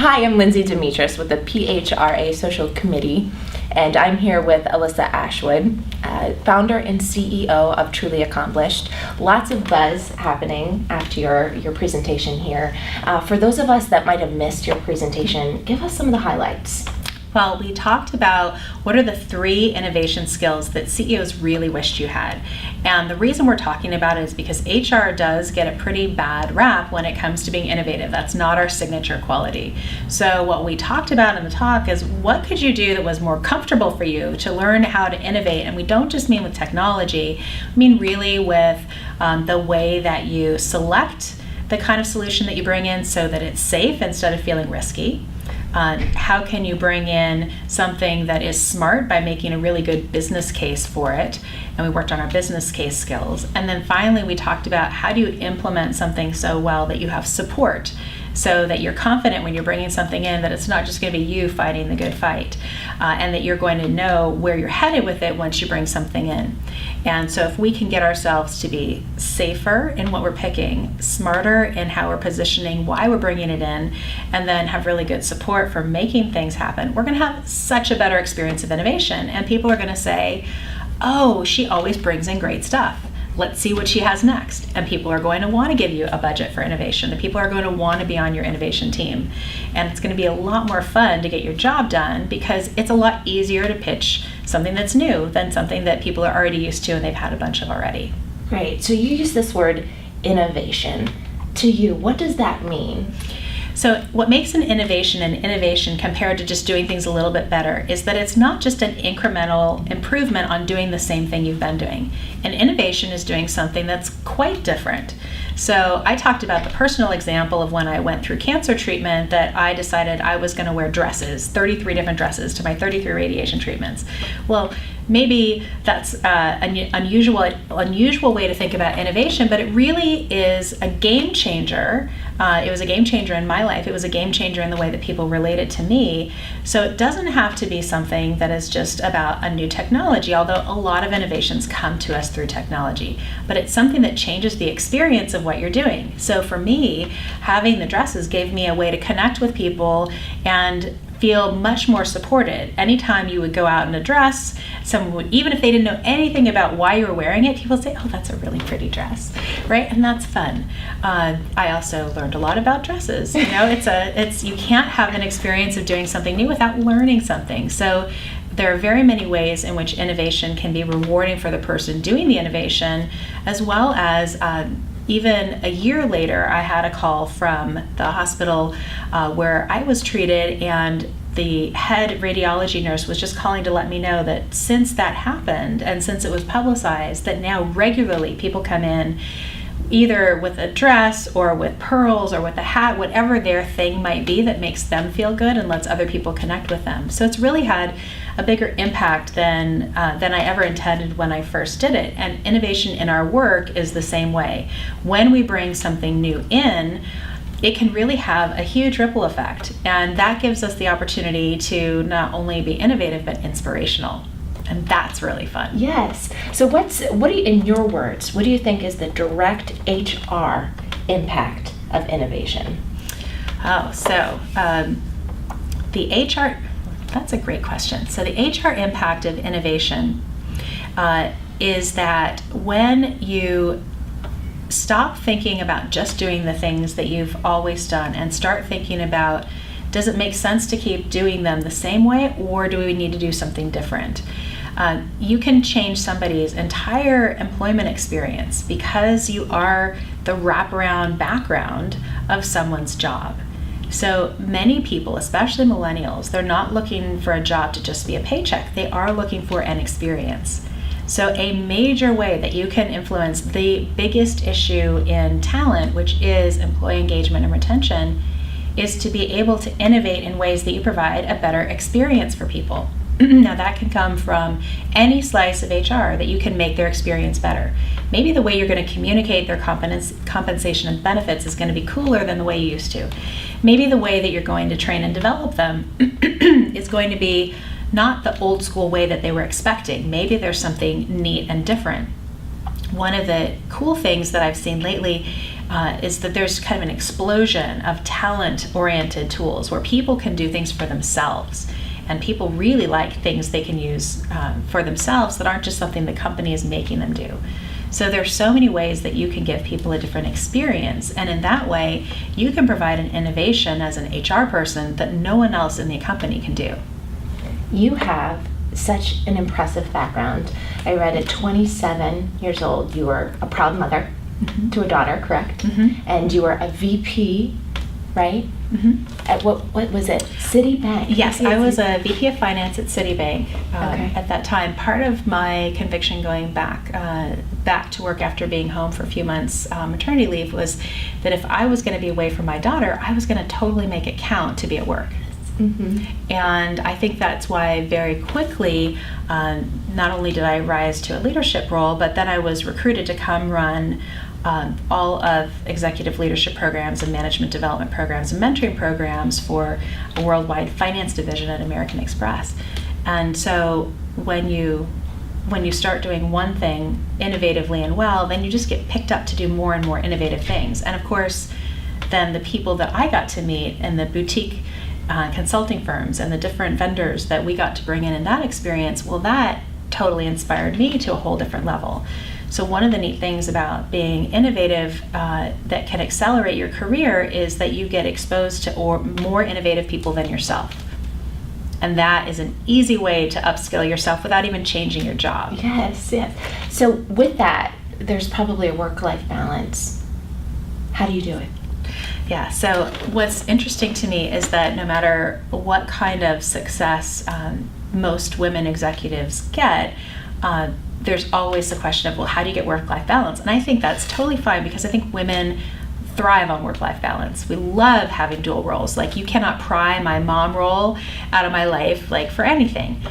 Hi, I'm Lindsay Demetris with the PHRA Social Committee, and I'm here with Elissa Ashwood, founder and CEO of Truly Accomplished. Lots of buzz happening after your presentation here. For those of us that might have missed your presentation, give us some of the highlights. Well, we talked about what are the 3 innovation skills that CEOs really wished you had. And the reason we're talking about it is because HR does get a pretty bad rap when it comes to being innovative. That's not our signature quality. So what we talked about in the talk is what could you do that was more comfortable for you to learn how to innovate? And we don't just mean with technology, I mean really with the way that you select the kind of solution that you bring in so that it's safe instead of feeling risky. How can you bring in something that is smart by making a really good business case for it? And we worked on our business case skills. And then finally, we talked about how do you implement something so well that you have support, so that you're confident when you're bringing something in that it's not just going to be you fighting the good fight, and that you're going to know where you're headed with it once you bring something in. And so if we can get ourselves to be safer in what we're picking, smarter in how we're positioning, why we're bringing it in, and then have really good support for making things happen, we're going to have such a better experience of innovation. And people are going to say, oh, she always brings in great stuff. Let's see what she has next. And people are going to want to give you a budget for innovation. And people are going to want to be on your innovation team. And it's going to be a lot more fun to get your job done because it's a lot easier to pitch something that's new than something that people are already used to and they've had a bunch of already. Great. So you use this word innovation. To you, what does that mean? So what makes an innovation compared to just doing things a little bit better is that it's not just an incremental improvement on doing the same thing you've been doing. An innovation is doing something that's quite different. So I talked about the personal example of when I went through cancer treatment that I decided I was going to wear dresses, 33 different dresses to my 33 radiation treatments. Well, maybe that's an unusual way to think about innovation, but it really is a game changer. It was a game changer in my life. It was a game changer in the way that people related to me. So it doesn't have to be something that is just about a new technology, although a lot of innovations come to us through technology. But it's something that changes the experience of what you're doing. So for me, having the dresses gave me a way to connect with people and feel much more supported. Anytime you would go out in a dress, someone would, even if they didn't know anything about why you were wearing it, people would say, oh, that's a really pretty dress, right? And that's fun. I also learned a lot about dresses. You know, you can't have an experience of doing something new without learning something. So there are very many ways in which innovation can be rewarding for the person doing the innovation, as well as even a year later, I had a call from the hospital where I was treated, and the head radiology nurse was just calling to let me know that since that happened and since it was publicized, that now regularly people come in either with a dress or with pearls or with a hat, whatever their thing might be that makes them feel good and lets other people connect with them. So it's really had a bigger impact than I ever intended when I first did it. And innovation in our work is the same way. When we bring something new in, it can really have a huge ripple effect. And that gives us the opportunity to not only be innovative, but inspirational. And that's really fun. Yes. So what do you, in your words, what do you think is the direct HR impact of innovation? Oh, so the HR, that's a great question. So the HR impact of innovation is that when you stop thinking about just doing the things that you've always done and start thinking about, does it make sense to keep doing them the same way, or do we need to do something different? You can change somebody's entire employment experience because you are the wraparound background of someone's job. So many people, especially millennials, they're not looking for a job to just be a paycheck. They are looking for an experience. So a major way that you can influence the biggest issue in talent, which is employee engagement and retention, is to be able to innovate in ways that you provide a better experience for people. Now that can come from any slice of HR that you can make their experience better. Maybe the way you're going to communicate their compensation and benefits is going to be cooler than the way you used to. Maybe the way that you're going to train and develop them is going to be not the old school way that they were expecting. Maybe there's something neat and different. one of the cool things that I've seen lately is that there's kind of an explosion of talent-oriented tools where people can do things for themselves. And people really like things they can use for themselves that aren't just something the company is making them do. So there's so many ways that you can give people a different experience. And in that way, you can provide an innovation as an HR person that no one else in the company can do. You have such an impressive background. I read at 27 years old, you were a proud mother to a daughter, correct? And you were a VP, right? At what was it? Citibank? Yes, I was a VP of Finance at Citibank Okay. at that time. Part of my conviction going back to work after being home for a few months maternity leave was that if I was going to be away from my daughter, I was going to totally make it count to be at work. And I think that's why very quickly, not only did I rise to a leadership role, but then I was recruited to come run all of executive leadership programs and management development programs and mentoring programs for a worldwide finance division at American Express. And so when you start doing one thing innovatively and well, then you just get picked up to do more and more innovative things. And of course, then the people that I got to meet and the boutique consulting firms and the different vendors that we got to bring in that experience, well, that totally inspired me to a whole different level. So one of the neat things about being innovative that can accelerate your career is that you get exposed to more innovative people than yourself. And that is an easy way to upskill yourself without even changing your job. Yes, yes. So with that, there's probably a work-life balance. How do you do it? Yeah, so what's interesting to me is that no matter what kind of success most women executives get, there's always the question of, well, how do you get work-life balance? And I think that's totally fine because I think women thrive on work-life balance. We love having dual roles. Like, you cannot pry my mom role out of my life, like, for anything.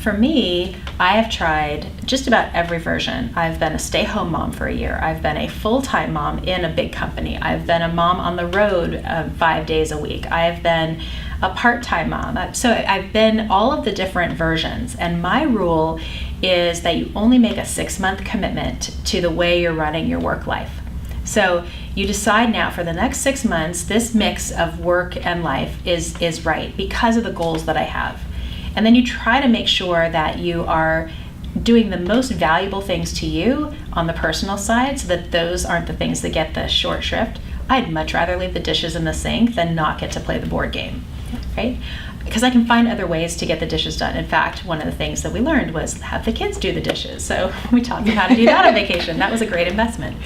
For me, I have tried just about every version. I've been a stay-home mom for a year. I've been a full-time mom in a big company. I've been a mom on the road 5 days a week. I have been a part-time mom. So I've been all of the different versions. And my rule is that you only make a 6-month commitment to the way you're running your work life. So you decide now for the next 6 months, this mix of work and life is right because of the goals that I have. And then you try to make sure that you are doing the most valuable things to you on the personal side so that those aren't the things that get the short shrift. I'd much rather leave the dishes in the sink than not get to play the board game, right? Because I can find other ways to get the dishes done. In fact, one of the things that we learned was have the kids do the dishes. So we taught them how to do that on vacation. That was a great investment.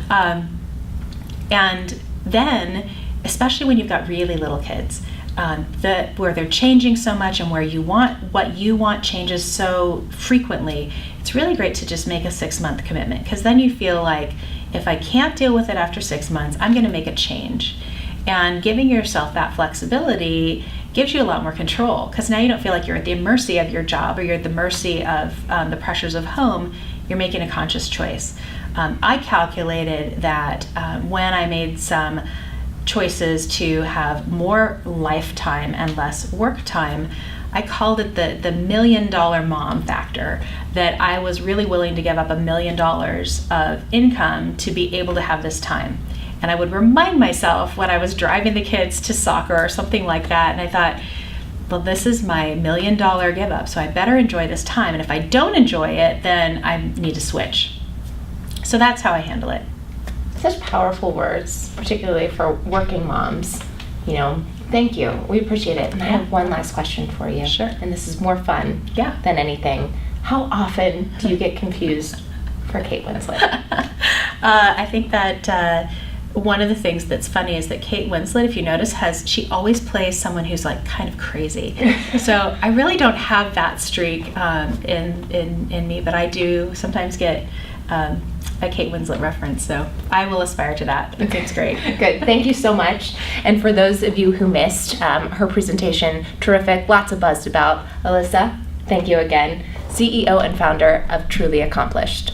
And then, especially when you've got really little kids, where they're changing so much and where what you want changes so frequently, it's really great to just make a 6-month commitment, because then you feel like, if I can't deal with it after 6 months, I'm going to make a change. And giving yourself that flexibility gives you a lot more control, because now you don't feel like you're at the mercy of your job or you're at the mercy of the pressures of home. You're making a conscious choice. I calculated that when I made some choices to have more lifetime and less work time, I called it the $1 million mom factor, that I was really willing to give up $1 million of income to be able to have this time. And I would remind myself when I was driving the kids to soccer or something like that, and I thought, well, this is my $1 million give up, so I better enjoy this time. And if I don't enjoy it, then I need to switch. So that's how I handle it. Such powerful words, particularly for working moms. Thank you. We appreciate it. And I have one last question for you. Sure. And this is more fun than anything. How often do you get confused for Kate Winslet? I think that one of the things that's funny is that Kate Winslet, if you notice, she always plays someone who's like kind of crazy. So I really don't have that streak in me, but I do sometimes get a Kate Winslet reference, so I will aspire to that. I think it's great. Good. Thank you so much. And for those of you who missed her presentation, terrific, lots of buzz about Elissa. Thank you again, CEO and founder of Truly Accomplished.